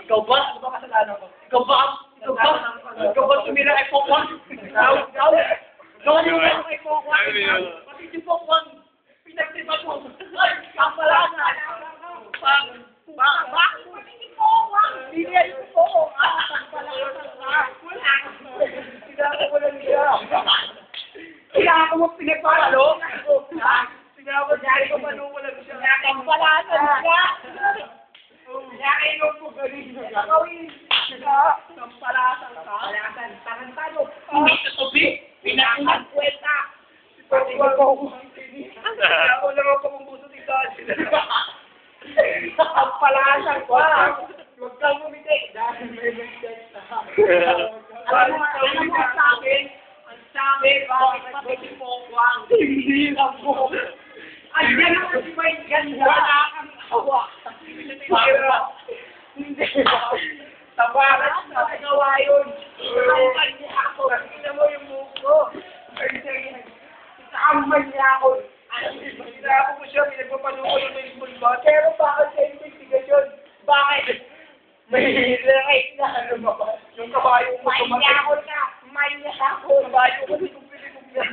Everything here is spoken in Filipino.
Ikaw ba? Ano ba kasalanan ko? Ikaw ba? Ikaw ba tumira kay Pokwan? Ikaw? Ikaw tumira kay Pokwan? Pati si Pokwan, pinagtripan mo. Ay, kapalanan. Bakit mo si Pokwan? Hindi yan si Pokwan. Kapalanan ka. Sinaka ko lang siya. Sinaka mo pinagpalo? Sinaka mo lang siya. Kapalanan siya. Kaya kayo po galing na gawin. Sampalasan ka? Sampalasan. Tarantado. Hindi sa tubi. Pinakang kwenta. Pati ko. Kaya ako lang ako pambuso ni Dad. Sampalasan ko. Huwag kang umiti. Dahil may message na. Alam mo ang sabi? Ang sabi, bakit pati si Pongwang? Hindi lang po. Ayan naman si Mike ganda. Wala kang awa. Hindi. Tabaran sa gawa yun. Tambal niya ako. Tingnan mo yung muko. Tambal niya ako. Sinako mo siya, pinagpapaluko yung baseball bat. Pero bakit sa investigation? Bakit? May right na ano ba? Yung kabayo mo. Manyakol ka. Manyakol. Kabayo ko. Pinipog niya.